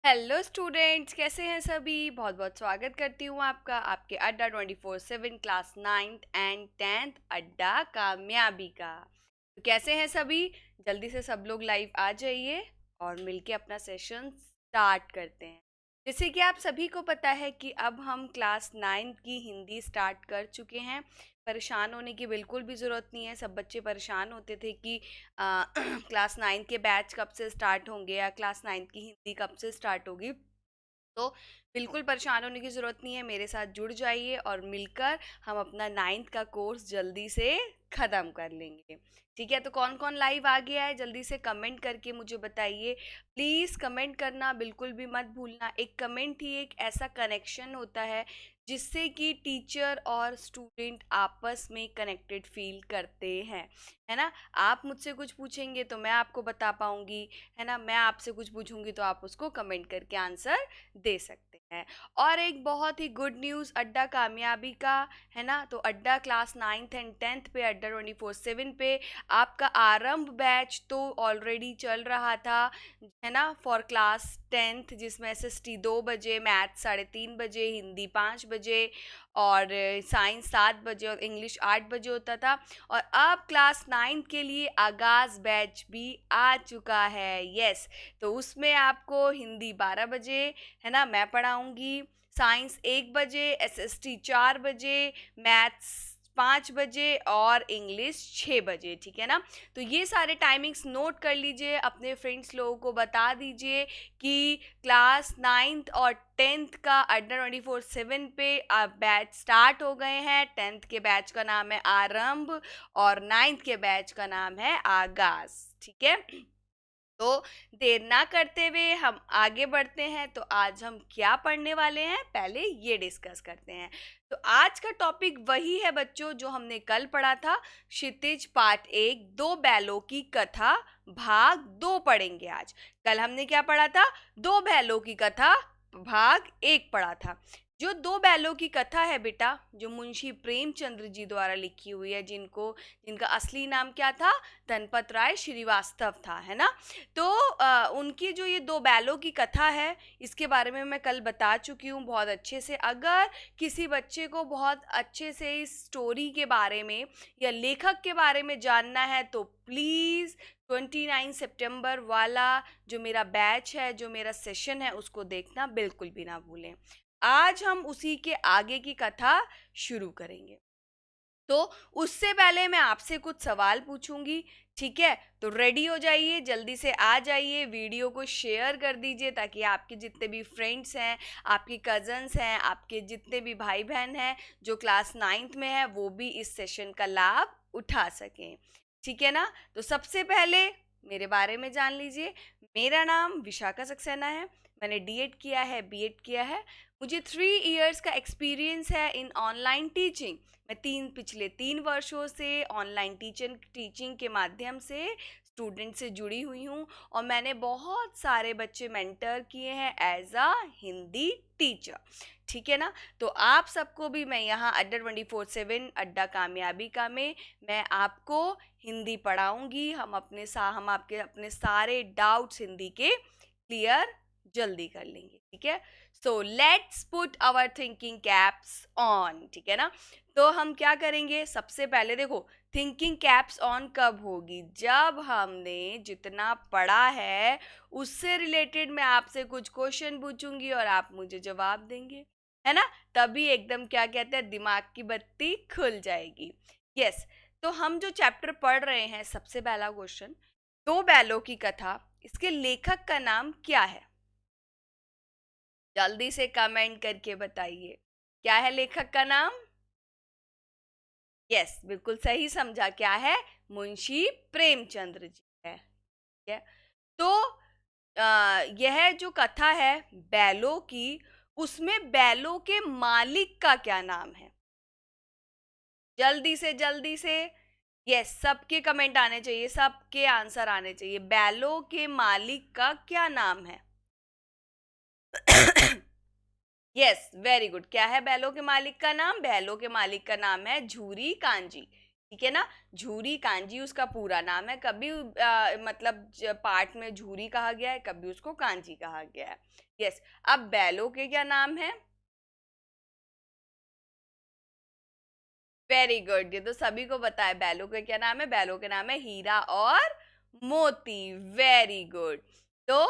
Hello students, कैसे हैं सभी। बहुत बहुत स्वागत करती हूँ आपका आपके अड्डा 24/7 क्लास 9th एंड 10th अड्डा कामयाबी का। तो कैसे हैं सभी। जल्दी से सब लोग लाइव आ जाइए और मिलके अपना सेशन स्टार्ट करते हैं। जैसे कि आप सभी को पता है कि अब हम क्लास 9th की हिंदी स्टार्ट कर चुके हैं। परेशान होने की बिल्कुल भी ज़रूरत नहीं है। सब बच्चे परेशान होते थे कि क्लास 9th के बैच कब से स्टार्ट होंगे या क्लास 9th की हिंदी कब से स्टार्ट होगी। तो बिल्कुल परेशान होने की ज़रूरत नहीं है। मेरे साथ जुड़ जाइए और मिलकर हम अपना 9th का कोर्स जल्दी से ख़त्म कर लेंगे। ठीक है, तो कौन कौन लाइव आ गया है जल्दी से कमेंट करके मुझे बताइए। प्लीज़ कमेंट करना बिल्कुल भी मत भूलना। एक कमेंट ही एक ऐसा कनेक्शन होता है जिससे कि टीचर और स्टूडेंट आपस में कनेक्टेड फील करते हैं, है ना। आप मुझसे कुछ पूछेंगे तो मैं आपको बता पाऊंगी, है ना। मैं आपसे कुछ पूछूंगी तो आप उसको कमेंट करके आंसर दे सकते हैं। और एक बहुत ही गुड न्यूज़ अड्डा कामयाबी का, है ना। तो अड्डा क्लास 9th एंड 10th पे अड्डा 24/7 पे आपका आरंभ बैच तो ऑलरेडी चल रहा था, है ना, फॉर क्लास 10th, जिसमें एसएसटी 2 बजे, मैथ 3:30 बजे, हिंदी 5 बजे और साइंस 7 बजे और इंग्लिश 8 बजे होता था। और अब क्लास 9th के लिए आगाज़ बैच भी आ चुका है। यस, तो उसमें आपको हिंदी 12 बजे, है ना, मैं पढ़ाऊंगी। साइंस 1 बजे, एसएसटी 4 बजे, मैथ्स 5 बजे और इंग्लिश 6 बजे। ठीक है ना। तो ये सारे टाइमिंग्स नोट कर लीजिए, अपने फ्रेंड्स लोगों को बता दीजिए कि क्लास 9th और 10th का अड्डा 24/7 पे बैच स्टार्ट हो गए हैं। 10th के बैच का नाम है आरंभ और 9th के बैच का नाम है आगाज। ठीक है, तो देर ना करते हुए हम आगे बढ़ते हैं। तो आज हम क्या पढ़ने वाले हैं पहले ये डिस्कस करते हैं। तो आज का टॉपिक वही है बच्चों जो हमने कल पढ़ा था। क्षितिज पार्ट 1 दो बैलों की कथा भाग 2 पढ़ेंगे आज। कल हमने क्या पढ़ा था, दो बैलों की कथा भाग 1 पढ़ा था। जो दो बैलों की कथा है बेटा, जो मुंशी प्रेमचंद्र जी द्वारा लिखी हुई है, जिनका असली नाम क्या था, धनपत राय श्रीवास्तव था, है ना। तो उनकी जो ये दो बैलों की कथा है, इसके बारे में मैं कल बता चुकी हूँ बहुत अच्छे से। अगर किसी बच्चे को बहुत अच्छे से इस स्टोरी के बारे में या लेखक के बारे में जानना है तो प्लीज़ 29 सितंबर वाला जो मेरा बैच है, जो मेरा सेशन है, उसको देखना बिल्कुल भी ना भूलें। आज हम उसी के आगे की कथा शुरू करेंगे। तो उससे पहले मैं आपसे कुछ सवाल पूछूंगी। ठीक है, तो रेडी हो जाइए, जल्दी से आ जाइए, वीडियो को शेयर कर दीजिए ताकि आपके जितने भी फ्रेंड्स हैं, आपके कज़न्स हैं, आपके जितने भी भाई बहन हैं जो क्लास 9th में है, वो भी इस सेशन का लाभ उठा सकें। ठीक है ना। तो सबसे पहले मेरे बारे में जान लीजिए। मेरा नाम विशाखा सक्सेना है। मैंने डीएड किया है, बीएड किया है। मुझे 3 इयर्स का एक्सपीरियंस है इन ऑनलाइन टीचिंग। मैं पिछले 3 वर्षों से ऑनलाइन टीचिंग के माध्यम से स्टूडेंट से जुड़ी हुई हूँ और मैंने बहुत सारे बच्चे मेंटर किए हैं एज अ हिंदी टीचर। ठीक है ना। तो आप सबको भी मैं यहाँ अड्डा 24/7 अड्डा कामयाबी का में मैं आपको हिंदी पढ़ाऊंगी। हम आपके अपने सारे डाउट्स हिंदी के क्लियर जल्दी कर लेंगे। ठीक है, so let's put our thinking caps on. ठीक है ना। तो हम क्या करेंगे, सबसे पहले देखो, थिंकिंग कैप्स ऑन कब होगी, जब हमने जितना पढ़ा है उससे रिलेटेड मैं आपसे कुछ क्वेश्चन पूछूंगी और आप मुझे जवाब देंगे, है ना। तभी एकदम क्या कहते हैं, दिमाग की बत्ती खुल जाएगी। यस, तो हम जो चैप्टर पढ़ रहे हैं, सबसे पहला क्वेश्चन, दो बैलों की कथा, इसके लेखक का नाम क्या है। जल्दी से कमेंट करके बताइए, क्या है लेखक का नाम। यस, बिल्कुल सही समझा, क्या है, मुंशी प्रेमचंद्र जी है। ठीक है, तो यह जो कथा है बैलों की, उसमें बैलों के मालिक का क्या नाम है। जल्दी से यस, सबके कमेंट आने चाहिए, सबके आंसर आने चाहिए। बैलों के मालिक का क्या नाम है। Yes, very good. क्या है बैलों के मालिक का नाम, बैलों के मालिक का नाम है झूरी कांजी। ठीक है ना। झूरी कांजी उसका पूरा नाम है, कभी मतलब पाठ में झूरी कहा गया है, कभी उसको कांजी कहा गया है। यस। अब बैलों के क्या नाम है? वेरी गुड, ये तो सभी को पता है। बैलों के क्या नाम है? बैलों के नाम है हीरा और मोती। Very good. तो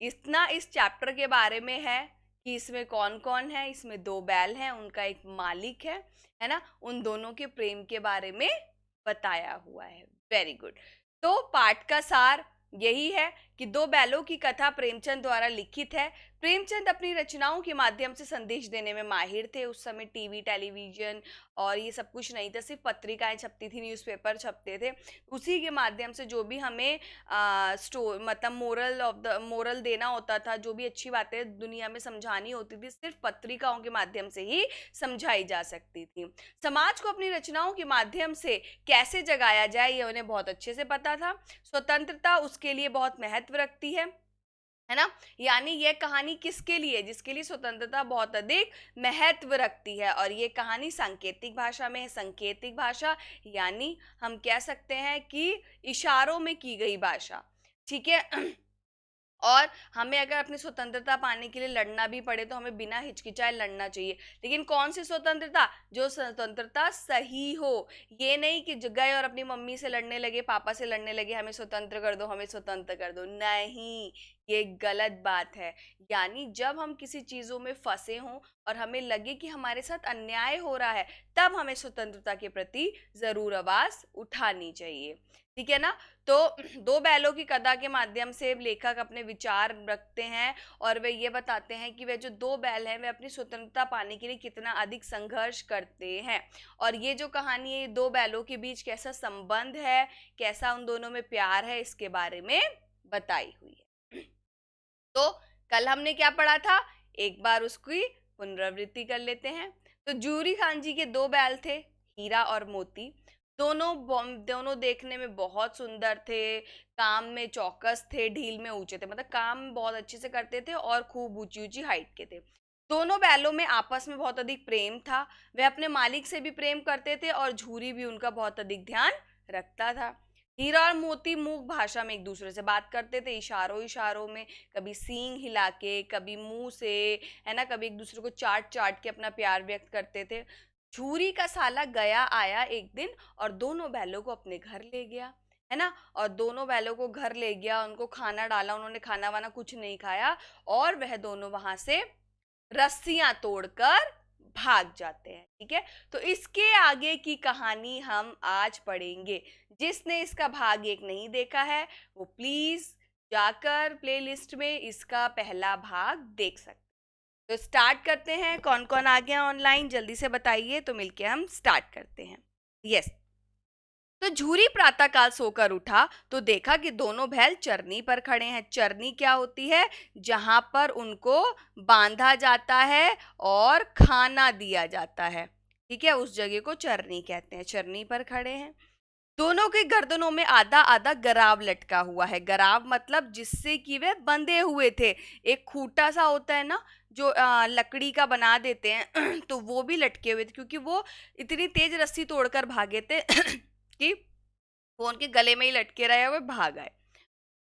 इतना इस चैप्टर के बारे में है कि इसमें कौन कौन है। इसमें दो बैल हैं, उनका एक मालिक है ना, उन दोनों के प्रेम के बारे में बताया हुआ है। Very good. तो पाठ का सार यही है कि दो बैलों की कथा प्रेमचंद द्वारा लिखित है। प्रेमचंद अपनी रचनाओं के माध्यम से संदेश देने में माहिर थे। उस समय टीवी, टेलीविजन और ये सब कुछ नहीं था, सिर्फ पत्रिकाएं छपती थी, न्यूज़पेपर छपते थे। उसी के माध्यम से जो भी हमें मतलब मोरल देना होता था, जो भी अच्छी बातें दुनिया में समझानी होती थी, सिर्फ पत्रिकाओं के माध्यम से ही समझाई जा सकती थी। समाज को अपनी रचनाओं के माध्यम से कैसे जगाया जाए ये उन्हें बहुत अच्छे से पता था। स्वतंत्रता उसके लिए बहुत महत्व रखती है ना। यानी ये कहानी किसके लिए? जिसके लिए स्वतंत्रता बहुत अधिक महत्व रखती है। और ये कहानी सांकेतिक भाषा में है। सांकेतिक भाषा यानी हम कह सकते हैं कि इशारों में की गई भाषा, ठीक है। और हमें अगर अपनी स्वतंत्रता पाने के लिए लड़ना भी पड़े तो हमें बिना हिचकिचाए लड़ना चाहिए। लेकिन कौन सी स्वतंत्रता? जो स्वतंत्रता सही हो। ये नहीं कि गए और अपनी मम्मी से लड़ने लगे, पापा से लड़ने लगे, हमें स्वतंत्र कर दो, हमें स्वतंत्र कर दो। नहीं, ये गलत बात है। यानी जब हम किसी चीजों में फंसे हों और हमें लगे कि हमारे साथ अन्याय हो रहा है, तब हमें स्वतंत्रता के प्रति जरूर आवाज उठानी चाहिए, ठीक है ना। तो दो बैलों की कथा के माध्यम से लेखक अपने विचार रखते हैं और वे ये बताते हैं कि वे जो दो बैल हैं वे अपनी स्वतंत्रता पाने के लिए कितना अधिक संघर्ष करते हैं। और ये जो कहानी है, दो बैलों के बीच कैसा संबंध है, कैसा उन दोनों में प्यार है, इसके बारे में बताई हुई है। तो कल हमने क्या पढ़ा था, एक बार उसकी पुनरावृत्ति कर लेते हैं। तो जूरी खान जी के दो बैल थे, हीरा और मोती। दोनों देखने में बहुत सुंदर थे, काम में चौकस थे, ढील में ऊंचे थे, मतलब काम बहुत अच्छे से करते थे और खूब ऊंची ऊंची हाइट के थे। दोनों बैलों में आपस में बहुत अधिक प्रेम था। वे अपने मालिक से भी प्रेम करते थे और झूरी भी उनका बहुत अधिक ध्यान रखता था। हीरा और मोती मूक भाषा में एक दूसरे से बात करते थे, इशारों इशारों में, कभी सींग हिला के, कभी मुंह से, है ना, कभी एक दूसरे को चाट चाट के अपना प्यार व्यक्त करते थे। झूरी का साला गया आया एक दिन और दोनों बैलों को अपने घर ले गया, है ना। और दोनों बैलों को घर ले गया, उनको खाना डाला, उन्होंने खाना वाना कुछ नहीं खाया और वह दोनों वहां से रस्सियां तोड़कर भाग जाते हैं, ठीक है। तो इसके आगे की कहानी हम आज पढ़ेंगे। जिसने इसका भाग एक नहीं देखा है वो प्लीज जाकर प्लेलिस्ट में इसका पहला भाग देख सकते। तो स्टार्ट करते हैं। कौन कौन आ गया ऑनलाइन जल्दी से बताइए, तो मिलके हम स्टार्ट करते हैं। यस। तो झूरी प्रातःकाल सोकर उठा तो देखा कि दोनों बैल चरनी पर खड़े हैं। चरनी क्या होती है? जहां पर उनको बांधा जाता है और खाना दिया जाता है, ठीक है, उस जगह को चरनी कहते हैं। चरनी पर खड़े हैं। दोनों के गर्दनों में आधा आधा गराव लटका हुआ है। गराव मतलब जिससे कि वे बंधे हुए थे। एक खूंटा सा होता है ना, जो लकड़ी का बना देते हैं तो वो भी लटके हुए थे, क्योंकि वो इतनी तेज रस्सी तोड़कर भागे थे कि वो उनके गले में ही लटके रहे हुए भाग आए।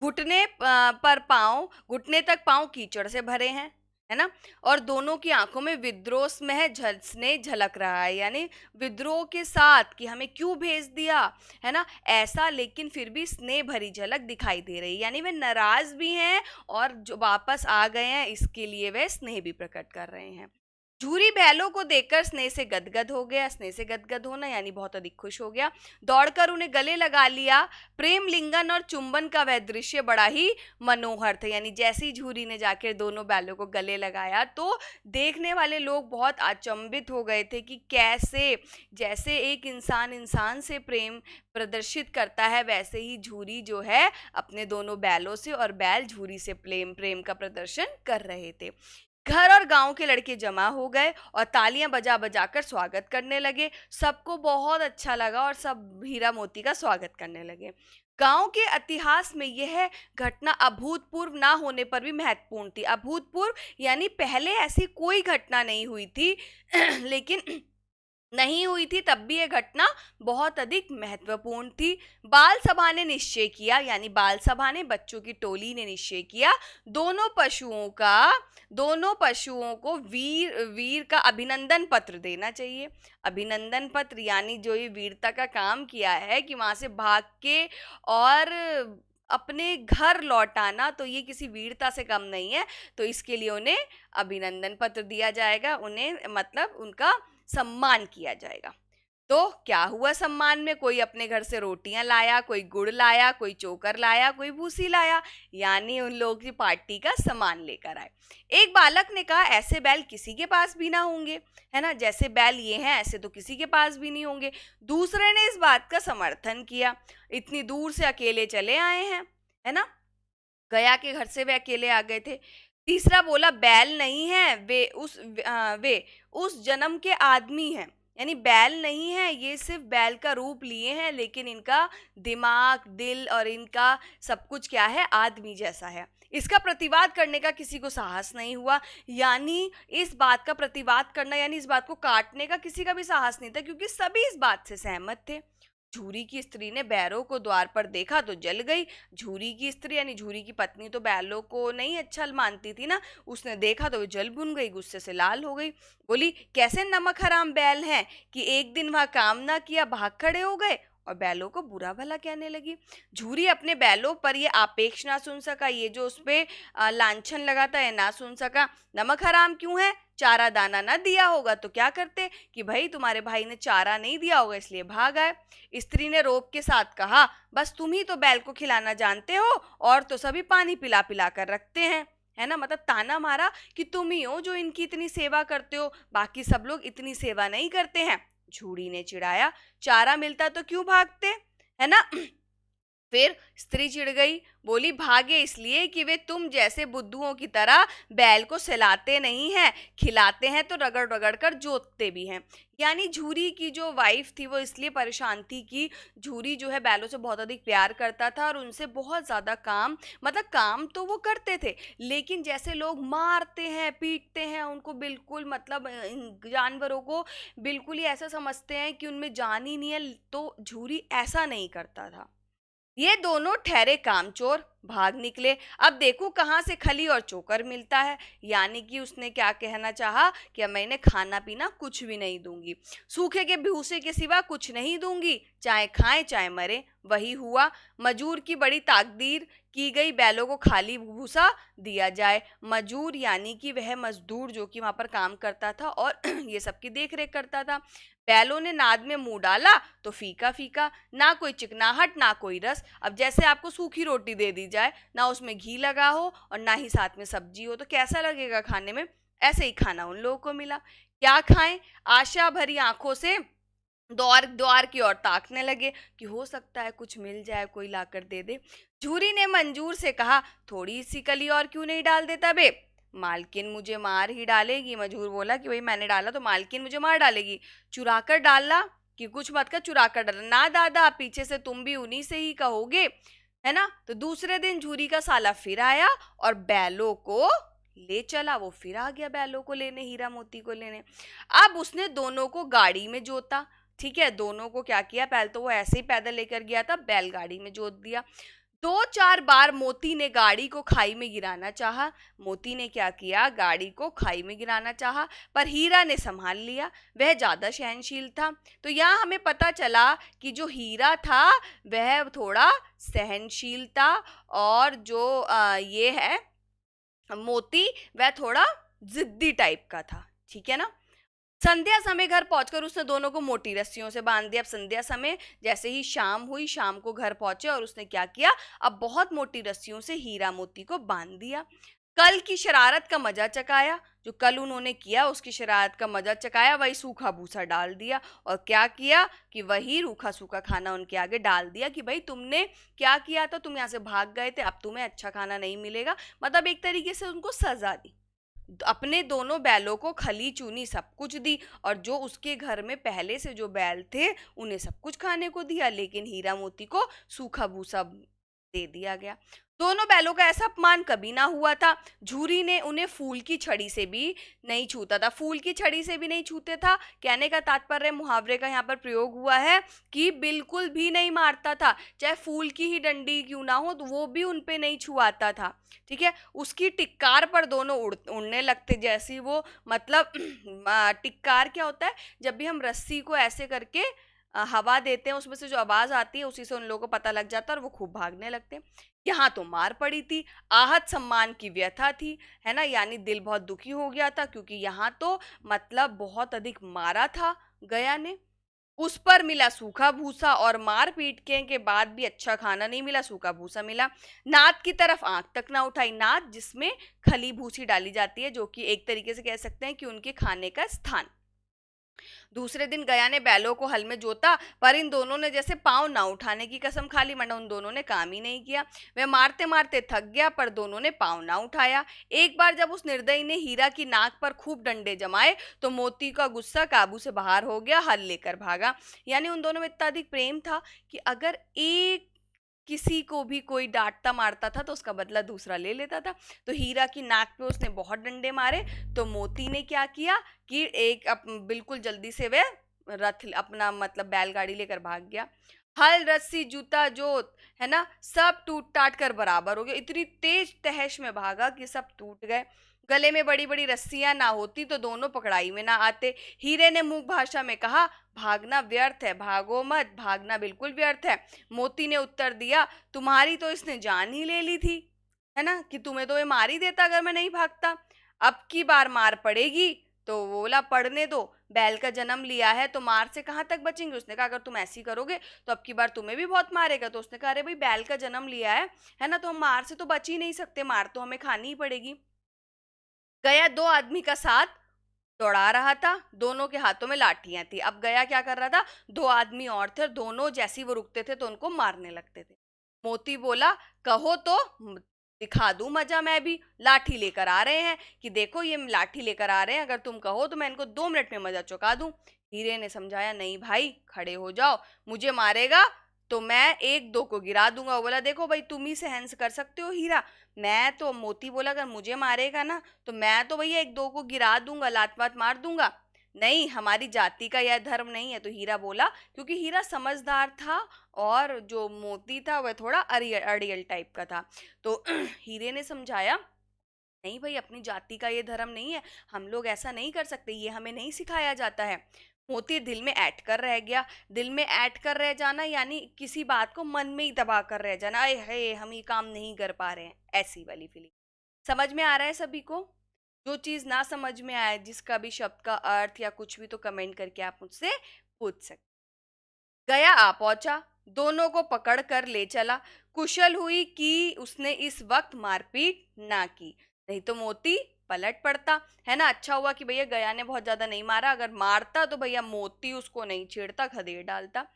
घुटने पर पांव, घुटने तक पांव कीचड़ से भरे हैं, है ना। और दोनों की आंखों में विद्रोह में स्नेह झलक रहा है, यानी विद्रोह के साथ कि हमें क्यों भेज दिया, है ना, ऐसा, लेकिन फिर भी स्नेह भरी झलक दिखाई दे रही है। यानी वे नाराज भी हैं और जो वापस आ गए हैं इसके लिए वे स्नेह भी प्रकट कर रहे हैं। झूरी बैलों को देखकर स्नेह से गदगद हो गया। स्नेह से गदगद होना यानी बहुत अधिक खुश हो गया। दौड़कर उन्हें गले लगा लिया। प्रेम लिंगन और चुंबन का वह दृश्य बड़ा ही मनोहर था। यानी जैसे ही झूरी ने जाकर दोनों बैलों को गले लगाया तो देखने वाले लोग बहुत अचंभित हो गए थे कि कैसे, जैसे एक इंसान इंसान से प्रेम प्रदर्शित करता है, वैसे ही झूरी जो है अपने दोनों बैलों से और बैल झूरी से प्रेम का प्रदर्शन कर रहे थे। घर और गांव के लड़के जमा हो गए और तालियां बजा बजा कर स्वागत करने लगे। सबको बहुत अच्छा लगा और सब हीरा मोती का स्वागत करने लगे। गांव के इतिहास में यह घटना अभूतपूर्व ना होने पर भी महत्वपूर्ण थी। अभूतपूर्व यानी पहले ऐसी कोई घटना नहीं हुई थी लेकिन नहीं हुई थी तब भी यह घटना बहुत अधिक महत्वपूर्ण थी। बाल सभा ने निश्चय किया, यानी बाल सभा ने, बच्चों की टोली ने निश्चय किया, दोनों पशुओं को वीर वीर का अभिनंदन पत्र देना चाहिए। अभिनंदन पत्र यानी जो ये वीरता का काम किया है कि वहां से भाग के और अपने घर लौटाना, तो ये किसी वीरता से कम नहीं है। तो इसके लिए उन्हें अभिनंदन पत्र दिया जाएगा, उन्हें मतलब उनका सम्मान किया जाएगा। तो क्या हुआ सम्मान में? कोई अपने घर से रोटियां लाया, कोई गुड़ लाया, कोई चोकर लाया, कोई भूसी लाया, यानी उन लोगों की पार्टी का सामान लेकर आए। एक बालक ने कहा, ऐसे बैल किसी के पास भी ना होंगे, है ना, जैसे बैल ये हैं ऐसे तो किसी के पास भी नहीं होंगे। दूसरे ने इस बात का समर्थन किया, इतनी दूर से अकेले चले आए हैं, है ना, गया के घर से वे अकेले आ गए थे। तीसरा बोला, बैल नहीं है, वे उस जन्म के आदमी हैं, यानी बैल नहीं है, ये सिर्फ बैल का रूप लिए हैं, लेकिन इनका दिमाग, दिल और इनका सब कुछ क्या है, आदमी जैसा है। इसका प्रतिवाद करने का किसी को साहस नहीं हुआ, यानी इस बात का प्रतिवाद करना, यानी इस बात को काटने का किसी का भी साहस नहीं था, क्योंकि सभी इस बात से सहमत थे। झूरी की स्त्री ने बैलों को द्वार पर देखा तो जल गई। झूरी की स्त्री यानी झूरी की पत्नी तो बैलों को नहीं अच्छा मानती थी ना, उसने देखा तो वो जल भुन गई, गुस्से से लाल हो गई। बोली, कैसे नमक हराम बैल हैं कि एक दिन वहां काम ना किया भाग खड़े हो गए, और बैलों को बुरा भला कहने लगी। झूरी अपने बैलों पर ये आपेक्ष ना सुन सका, ये जो उस पे लांछन लगाता है ना सुन सका। नमक हराम क्यों है? चारा दाना ना दिया होगा तो क्या करते कि भाई तुम्हारे भाई ने चारा नहीं दिया होगा इसलिए भाग आए। स्त्री ने रोब के साथ कहा, बस तुम ही तो बैल को खिलाना जानते हो, और तो सभी पानी पिला पिला कर रखते हैं, है ना, मतलब ताना मारा कि तुम ही हो जो इनकी इतनी सेवा करते हो, बाकी सब लोग इतनी सेवा नहीं करते हैं। झूरी ने चिढ़ाया, चारा मिलता तो क्यों भागते, है ना। फिर स्त्री चिढ़ गई, बोली, भागे इसलिए कि वे तुम जैसे बुद्धुओं की तरह बैल को सहलाते नहीं हैं, खिलाते हैं तो रगड़ रगड़ कर जोतते भी हैं। यानी झूरी की जो वाइफ थी वो इसलिए परेशान थी कि झूरी जो है बैलों से बहुत अधिक प्यार करता था और उनसे बहुत ज़्यादा काम, मतलब काम तो वो करते थे, लेकिन जैसे लोग मारते हैं पीटते हैं उनको, बिल्कुल मतलब जानवरों को बिल्कुल ही ऐसा समझते हैं कि उनमें जान ही नहीं है, तो झूरी ऐसा नहीं करता था। ये दोनों ठहरे कामचोर, भाग निकले। अब देखो कहाँ से खली और चोकर मिलता है, यानी कि उसने क्या कहना चाहा कि मैं इन्हें खाना पीना कुछ भी नहीं दूंगी, सूखे के भूसे के सिवा कुछ नहीं दूंगी, चाहे खाएं चाहे मरे। वही हुआ, मजूर की बड़ी ताकदीर की गई, बैलों को खाली भूसा दिया जाए। मजूर यानी कि वह मजदूर जो कि वहां पर काम करता था और ये सबकी देख रेख करता था। बैलों ने नाद में मुंह डाला तो फीका फीका, ना कोई चिकनाहट ना कोई रस। अब जैसे आपको सूखी रोटी दे दी जाए, ना उसमें घी लगा हो और ना ही साथ में सब्जी हो, तो कैसा लगेगा खाने में? ऐसे ही खाना उन लोगों को मिला। क्या खाएं? आशा भरी आंखों से द्वार द्वार की ओर ताकने लगे कि हो सकता है कुछ मिल जाए, कोई लाकर दे दे। झूरी ने मंजूर से कहा, थोड़ी सी कली और क्यों नहीं डाल देता बे? मालकिन मुझे मार ही डालेगी। मजूर बोला कि भाई मैंने डाला तो मालकिन मुझे मार डालेगी। चुरा कर डालना कि कुछ मत कर, चुरा कर डालना ना दादा, पीछे से तुम भी उन्हीं से ही कहोगे, है ना। तो दूसरे दिन झूरी का साला फिर आया और बैलों को ले चला। वो फिर आ गया बैलों को लेने, हीरा मोती को लेने। अब उसने दोनों को गाड़ी में जोता, ठीक है, दोनों को क्या किया, पहले तो वो ऐसे ही पैदल लेकर गया था, बैलगाड़ी में जोत दिया। 2-4 बार मोती ने गाड़ी को खाई में गिराना चाहा। मोती ने क्या किया, गाड़ी को खाई में गिराना चाहा, पर हीरा ने संभाल लिया, वह ज़्यादा सहनशील था। तो यहाँ हमें पता चला कि जो हीरा था वह थोड़ा सहनशील था, और जो ये है मोती वह थोड़ा जिद्दी टाइप का था, ठीक है ना। संध्या समय घर पहुंचकर उसने दोनों को मोटी रस्सियों से बांध दिया। अब संध्या समय जैसे ही शाम हुई, शाम को घर पहुंचे और उसने क्या किया, अब बहुत मोटी रस्सियों से हीरा मोती को बांध दिया। कल की शरारत का मजा चकाया, जो कल उन्होंने किया उसकी शरारत का मजा चकाया, वही सूखा भूसा डाल दिया, और क्या किया कि वही रूखा सूखा खाना उनके आगे डाल दिया कि भाई तुमने क्या किया था, तुम यहाँ से भाग गए थे, अब तुम्हें अच्छा खाना नहीं मिलेगा। मतलब एक तरीके से उनको सजा दी। अपने दोनों बैलों को खली चूनी सब कुछ दी, और जो उसके घर में पहले से जो बैल थे उन्हें सब कुछ खाने को दिया, लेकिन हीरा मोती को सूखा भूसा दे दिया गया। दोनों बैलों का ऐसा अपमान कभी ना हुआ था। झूरी ने उन्हें फूल की छड़ी से भी नहीं छूता था। फूल की छड़ी से भी नहीं छूते था, कहने का तात्पर्य मुहावरे का यहाँ पर प्रयोग हुआ है कि बिल्कुल भी नहीं मारता था। चाहे फूल की ही डंडी क्यों ना हो तो वो भी उन पे नहीं छुआता था। ठीक है, उसकी टिक्कार पर दोनों उड़ने लगते। जैसी वो मतलब टिक्कार क्या होता है, जब भी हम रस्सी को ऐसे करके हवा देते हैं, उसमें से जो आवाज आती है उसी से उन लोगों को पता लग जाता है और वो खूब भागने लगते हैं। यहाँ तो मार पड़ी थी, आहत सम्मान की व्यथा थी, है ना, यानी दिल बहुत दुखी हो गया था, क्योंकि यहाँ तो मतलब बहुत अधिक मारा था गया ने। उस पर मिला सूखा भूसा और मार पीट के बाद भी अच्छा खाना नहीं मिला, सूखा भूसा मिला। नाद की तरफ आंख तक ना उठाई। नाद जिसमें खली भूसी डाली जाती है, जो कि एक तरीके से कह सकते हैं कि उनके खाने का स्थान। दूसरे दिन गया ने बैलों को हल में जोता, पर इन दोनों ने जैसे पांव ना उठाने की कसम खा ली, वरना उन दोनों ने काम ही नहीं किया। वह मारते मारते थक गया, पर दोनों ने पांव ना उठाया। एक बार जब उस निर्दयी ने हीरा की नाक पर खूब डंडे जमाए तो मोती का गुस्सा काबू से बाहर हो गया, हल लेकर भागा। यानी उन दोनों में इतना अधिक प्रेम था कि अगर एक किसी को भी कोई डांटता मारता था तो उसका बदला दूसरा ले लेता था। तो हीरा की नाक पे उसने बहुत डंडे मारे, तो मोती ने क्या किया कि बिल्कुल जल्दी से वह रथ अपना मतलब बैलगाड़ी लेकर भाग गया। हल, रस्सी, जूता, जोत, है ना, सब टूट टाट कर बराबर हो गया। इतनी तेज तहश में भागा कि सब टूट गए। गले में बड़ी बड़ी रस्सियां ना होती तो दोनों पकड़ाई में ना आते। हीरे ने मूक भाषा में कहा, भागना व्यर्थ है, भागो मत, भागना बिल्कुल व्यर्थ है। मोती ने उत्तर दिया, तुम्हारी तो इसने जान ही ले ली थी, है ना, कि तुम्हें तो ये मार ही देता अगर मैं नहीं भागता। अब की बार मार पड़ेगी। तो वो बोला, पढ़ने दो, बैल का जन्म लिया है तो मार से कहाँ तक बचेंगे। उसने कहा, अगर तुम ऐसी करोगे तो अब की बार तुम्हें भी बहुत मारेगा। तो उसने कहा, अरे भाई बैल का जन्म लिया है ना, तो हम मार से तो बच ही नहीं सकते, मार तो हमें खानी ही पड़ेगी। गया दो आदमी का साथ दौड़ा रहा था, दोनों के हाथों में लाठियां थी। अब गया क्या कर रहा था, दो आदमी और थे, दोनों जैसी वो रुकते थे तो उनको मारने लगते थे। मोती बोला, कहो तो दिखा दूं मजा मैं भी, लाठी लेकर आ रहे हैं कि देखो ये लाठी लेकर आ रहे हैं, अगर तुम कहो तो मैं इनको 2 मिनट में मजा चुका दूं। हीरे ने समझाया, नहीं भाई खड़े हो जाओ, मुझे मारेगा तो मैं एक दो को गिरा दूंगा। वो बोला, देखो भाई तुम ही सहन कर सकते हो हीरा, मैं तो, मोती बोला, अगर मुझे मारेगा ना तो मैं तो भैया एक दो को गिरा दूंगा, लात वात मार दूंगा। नहीं, हमारी जाति का यह धर्म नहीं है। तो हीरा बोला, क्योंकि हीरा समझदार था और जो मोती था वह थोड़ा अड़ियल अड़ियल टाइप का था। तो हीरे ने समझाया, नहीं भाई अपनी जाति का ये धर्म नहीं है, हम लोग ऐसा नहीं कर सकते, ये हमें नहीं सिखाया जाता है। मोती दिल में ऐट कर रह गया। दिल में ऐट कर रह जाना यानी किसी बात को मन में ही दबा कर रह जाना, अरे है हम ये काम नहीं कर पा रहे हैं, ऐसी वाली फीलिंग। समझ में आ रहा है सभी को? जो चीज ना समझ में आए, जिसका भी शब्द का अर्थ या कुछ भी, तो कमेंट करके आप मुझसे पूछ सकते। गया आ पहुंचा, दोनों को पकड़ कर ले चला। कुशल हुई कि उसने इस वक्त मारपीट ना की, नहीं तो मोती पलट पड़ता, है ना। अच्छा हुआ कि भैया गया ने बहुत ज्यादा नहीं मारा, अगर मारता तो भैया मोती उसको नहीं छेड़ता, खदेड़ डालता।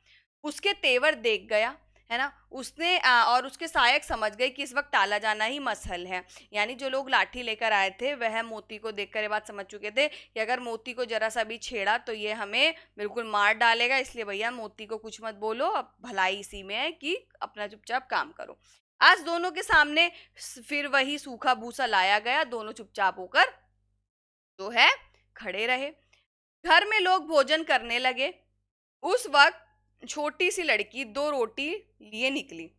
उसके तेवर देख गया, है ना, उसने और उसके सहायक समझ गए कि इस वक्त टाला जाना ही मसहल है। यानी जो लोग लाठी लेकर आए थे वह मोती को देखकर ये बात समझ चुके थे कि अगर मोती को जरा सा भी छेड़ा तो ये हमें बिल्कुल मार डालेगा, इसलिए भैया मोती को कुछ मत बोलो, अब भलाई इसी में है कि अपना चुपचाप काम करो। आज दोनों के सामने फिर वही सूखा भूसा लाया गया, दोनों चुपचाप होकर जो है खड़े रहे। घर में लोग भोजन करने लगे। उस वक्त छोटी सी लड़की 2 रोटी लिए निकली।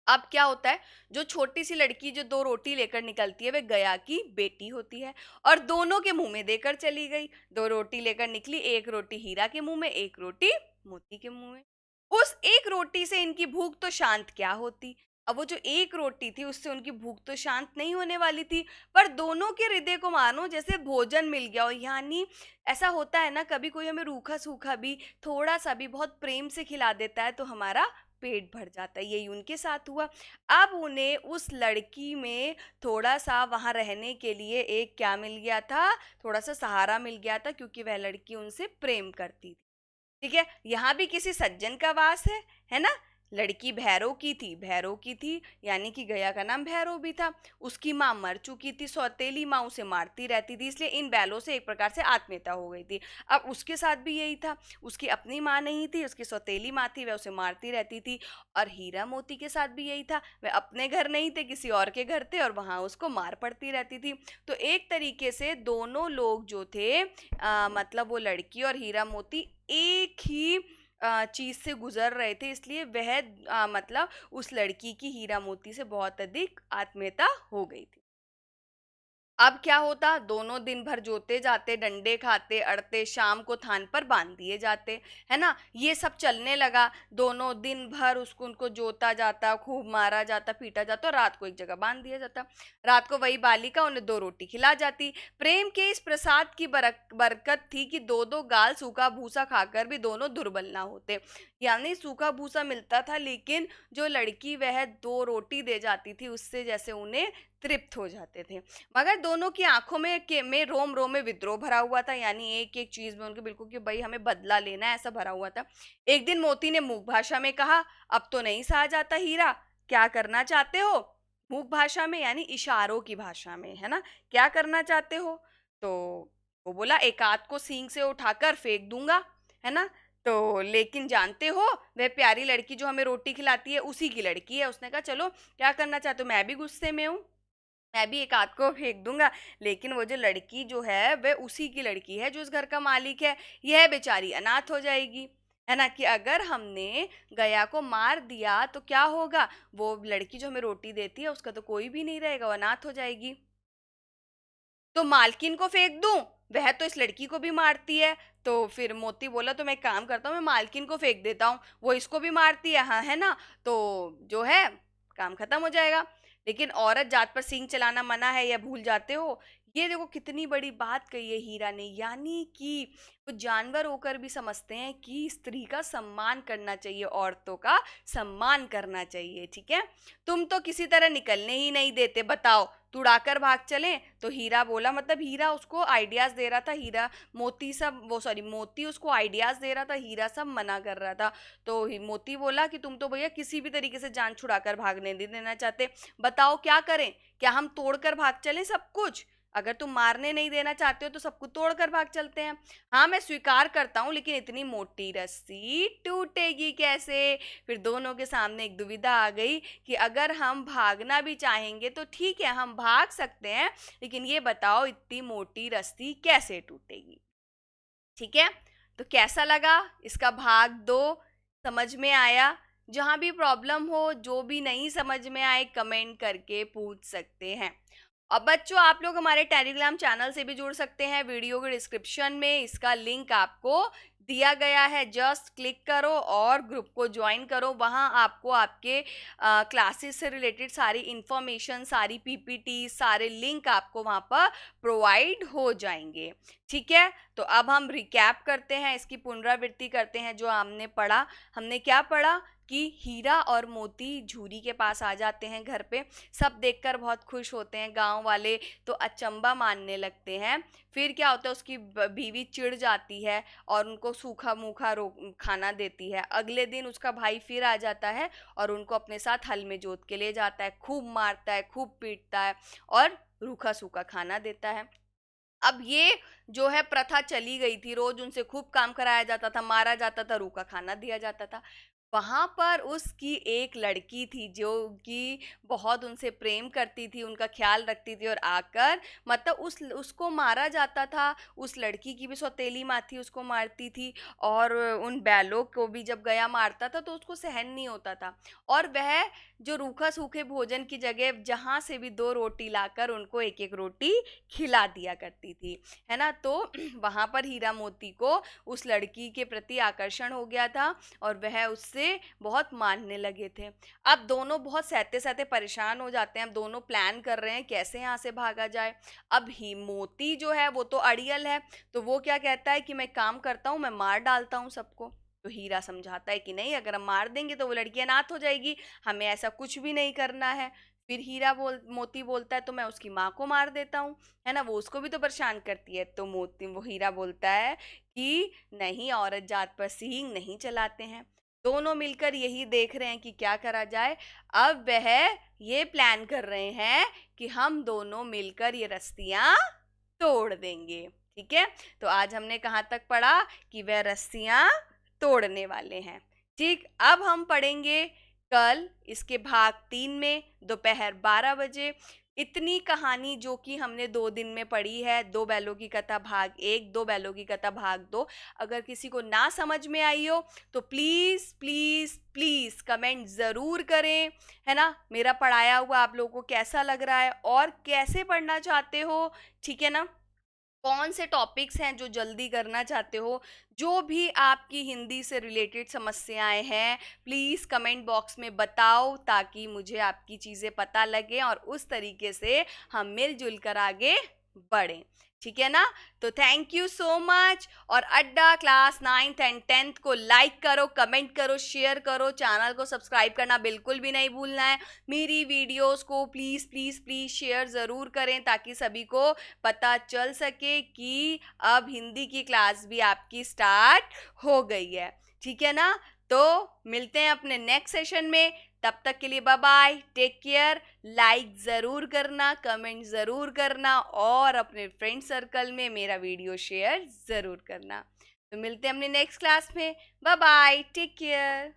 अब क्या होता है, जो छोटी सी लड़की जो 2 रोटी लेकर निकलती है वह गया की बेटी होती है और दोनों के मुंह में देकर चली गई। 2 रोटी लेकर निकली, एक रोटी हीरा के मुंह में, एक रोटी मोती के मुंह में। उस एक रोटी से इनकी भूख तो शांत क्या होती। अब वो जो एक रोटी थी उससे उनकी भूख तो शांत नहीं होने वाली थी, पर दोनों के हृदय को मानो जैसे भोजन मिल गया हो। यानी ऐसा होता है ना, कभी कोई हमें रूखा सूखा भी थोड़ा सा भी बहुत प्रेम से खिला देता है तो हमारा पेट भर जाता है, यही उनके साथ हुआ। अब उन्हें उस लड़की में थोड़ा सा वहां रहने के लिए एक क्या मिल गया था, थोड़ा सा सहारा मिल गया था, क्योंकि वह लड़की उनसे प्रेम करती थी। ठीक है, यहाँ भी किसी सज्जन का वास है ना। लड़की भैरव की थी, भैरव की थी यानी कि गया का नाम भैरव भी था। उसकी माँ मर चुकी थी, सौतेली माँ उसे मारती रहती थी, इसलिए इन बैलों से एक प्रकार से आत्मीयता हो गई थी। अब उसके साथ भी यही था, उसकी अपनी माँ नहीं थी, उसकी सौतेली माँ थी, वह उसे मारती रहती थी। और हीरा मोती के साथ भी यही था, वह अपने घर नहीं थे, किसी और के घर थे और वहाँ उसको मार पड़ती रहती थी। तो एक तरीके से दोनों लोग जो थे मतलब वो लड़की और हीरा मोती एक ही चीज से गुजर रहे थे, इसलिए वह मतलब उस लड़की की हीरा मोती से बहुत अधिक आत्मीयता हो गई थी। अब क्या होता, दोनों दिन भर जोते जाते, डंडे खाते अड़ते, शाम को थान पर बांध दिए जाते, है ना। ये सब चलने लगा, दोनों दिन भर उसको उनको जोता जाता, खूब मारा जाता, पीटा जाता और रात को एक जगह बांध दिया जाता। रात को वही बालिका उन्हें 2 रोटी खिला जाती। प्रेम के इस प्रसाद की बरकत थी कि 2-2 गाल सूखा भूसा खाकर भी दोनों दुर्बल ना होते। यानी सूखा भूसा मिलता था, लेकिन जो लड़की वह 2 रोटी दे जाती थी उससे जैसे उन्हें तृप्त हो जाते थे। मगर दोनों की आंखों में रोम रोम में विद्रोह भरा हुआ था, यानी एक एक चीज में उनके बिल्कुल कि भाई हमें बदला लेना है, ऐसा भरा हुआ था। एक दिन मोती ने मूक भाषा में कहा, अब तो नहीं सहा जाता हीरा, क्या करना चाहते हो। मूक भाषा में यानी इशारों की भाषा में, है ना, क्या करना चाहते हो। तो वो बोला, एक आध को सींग से उठाकर फेंक दूंगा, है ना। तो लेकिन जानते हो, वह प्यारी लड़की जो हमें रोटी खिलाती है उसी की लड़की है। उसने कहा चलो क्या करना चाहते हो, मैं भी गुस्से में हूँ, मैं भी एक आध को फेंक दूंगा, लेकिन वो जो लड़की जो है वह उसी की लड़की है जो उस घर का मालिक है, यह बेचारी अनाथ हो जाएगी, है ना। कि अगर हमने गया को मार दिया तो क्या होगा, वो लड़की जो हमें रोटी देती है उसका तो कोई भी नहीं रहेगा, वो अनाथ हो जाएगी। तो मालकिन को फेंक दूं, वह तो इस लड़की को भी मारती है। तो फिर मोती बोला, तो मैं एक काम करता हूँ, मैं मालकिन को फेंक देता हूँ, वो इसको भी मारती है, हाँ, है ना। तो जो है काम खत्म हो जाएगा। लेकिन औरत जात पर सींग चलाना मना है, यह भूल जाते हो। ये देखो कितनी बड़ी बात कही है हीरा ने, यानी कि वो जानवर होकर भी समझते हैं कि स्त्री का सम्मान करना चाहिए, औरतों का सम्मान करना चाहिए, ठीक है। तुम तो किसी तरह निकलने ही नहीं देते, बताओ तुड़ाकर भाग चले। तो हीरा बोला, मतलब हीरा उसको आइडियाज दे रहा था, हीरा मोती सब वो सॉरी मोती उसको आइडियाज दे रहा था, हीरा सब मना कर रहा था। तो मोती बोला कि तुम तो भैया किसी भी तरीके से जान छुड़ाकर भागने नहीं देना चाहते, बताओ क्या करें, क्या हम तोड़कर भाग चलें सब कुछ। अगर तुम मारने नहीं देना चाहते हो तो सब कुछ तोड़कर भाग चलते हैं। हाँ मैं स्वीकार करता हूँ, लेकिन इतनी मोटी रस्सी टूटेगी कैसे। फिर दोनों के सामने एक दुविधा आ गई कि अगर हम भागना भी चाहेंगे तो ठीक है, हम भाग सकते हैं, लेकिन ये बताओ इतनी मोटी रस्सी कैसे टूटेगी। ठीक है, तो कैसा लगा इसका भाग 2, समझ में आया। जहां भी प्रॉब्लम हो, जो भी नहीं समझ में आए, कमेंट करके पूछ सकते हैं। अब बच्चों आप लोग हमारे टेलीग्राम चैनल से भी जुड़ सकते हैं, वीडियो के डिस्क्रिप्शन में इसका लिंक आपको दिया गया है, जस्ट क्लिक करो और ग्रुप को ज्वाइन करो। वहाँ आपको आपके क्लासेस से रिलेटेड सारी इंफॉर्मेशन, सारी पीपीटी, सारे लिंक आपको वहाँ पर प्रोवाइड हो जाएंगे। ठीक है, तो अब हम रिकैप करते हैं, इसकी पुनरावृत्ति करते हैं जो हमने पढ़ा। हमने क्या पढ़ा कि हीरा और मोती झूरी के पास आ जाते हैं घर पे, सब देखकर बहुत खुश होते हैं, गांव वाले तो अचंबा मानने लगते हैं। फिर क्या होता है, उसकी बीवी चिढ़ जाती है और उनको सूखा मूखा खाना देती है। अगले दिन उसका भाई फिर आ जाता है और उनको अपने साथ हल में जोत के ले जाता है, खूब मारता है, खूब पीटता है और रूखा सूखा खाना देता है। अब ये जो है प्रथा चली गई थी, रोज उनसे खूब काम कराया जाता था, मारा जाता था, रूखा खाना दिया जाता था। वहां पर उसकी एक लड़की थी जो कि बहुत उनसे प्रेम करती थी, उनका ख्याल रखती थी, और आकर मतलब उसको मारा जाता था। उस लड़की की भी सौतेली माँ थी, उसको मारती थी। और उन बैलों को भी जब गया मारता था तो उसको सहन नहीं होता था, और वह जो रूखा सूखे भोजन की जगह जहां से भी 2 रोटी लाकर उनको एक एक रोटी खिला दिया करती थी, है ना। तो वहां पर हीरा मोती को उस लड़की के प्रति आकर्षण हो गया था और वह उससे बहुत मानने लगे थे। अब दोनों बहुत सहते सहते परेशान हो जाते हैं, अब दोनों प्लान कर रहे हैं कैसे यहाँ से भागा जाए। अब ही मोती जो है वो तो अड़ियल है, तो वो क्या कहता है कि मैं काम करता हूँ, मैं मार डालता हूँ सबको। तो हीरा समझाता है कि नहीं, अगर हम मार देंगे तो वो लड़की अनाथ हो जाएगी, हमें ऐसा कुछ भी नहीं करना है। फिर मोती बोलता है तो मैं उसकी माँ को मार देता हूँ, है ना, वो उसको भी तो परेशान करती है। तो वो हीरा बोलता है कि नहीं, औरत जात पर सींग नहीं चलाते हैं। दोनों मिलकर यही देख रहे हैं कि क्या करा जाए। अब वह ये प्लान कर रहे हैं कि हम दोनों मिलकर ये रस्सियां तोड़ देंगे। ठीक है, तो आज हमने कहाँ तक पढ़ा कि वह रस्सियां तोड़ने वाले हैं। ठीक, अब हम पढ़ेंगे कल इसके भाग 3 में दोपहर 12 बजे। इतनी कहानी जो कि हमने 2 दिन में पढ़ी है, 2 बैलों की कथा भाग 1, 2 बैलों की कथा भाग 2, अगर किसी को ना समझ में आई हो तो प्लीज़ प्लीज़ प्लीज़ कमेंट ज़रूर करें, है ना। मेरा पढ़ाया हुआ आप लोगों को कैसा लग रहा है और कैसे पढ़ना चाहते हो, ठीक है ना। कौन से टॉपिक्स हैं जो जल्दी करना चाहते हो, जो भी आपकी हिंदी से रिलेटेड समस्याएं हैं प्लीज़ कमेंट बॉक्स में बताओ, ताकि मुझे आपकी चीज़ें पता लगे और उस तरीके से हम मिलजुल कर आगे बढ़ें। ठीक है ना, तो थैंक यू सो मच। और अड्डा क्लास 9th एंड 10th को लाइक करो, कमेंट करो, शेयर करो, चैनल को सब्सक्राइब करना बिल्कुल भी नहीं भूलना है। मेरी वीडियोस को प्लीज़ प्लीज़ प्लीज़ शेयर ज़रूर करें, ताकि सभी को पता चल सके कि अब हिंदी की क्लास भी आपकी स्टार्ट हो गई है। ठीक है ना, तो मिलते हैं अपने नेक्स्ट सेशन में। तब तक के लिए bye bye, take care. Like ज़रूर करना, कमेंट ज़रूर करना और अपने फ्रेंड सर्कल में मेरा वीडियो शेयर ज़रूर करना। तो मिलते हैं अपने नेक्स्ट क्लास में। Bye bye, take care.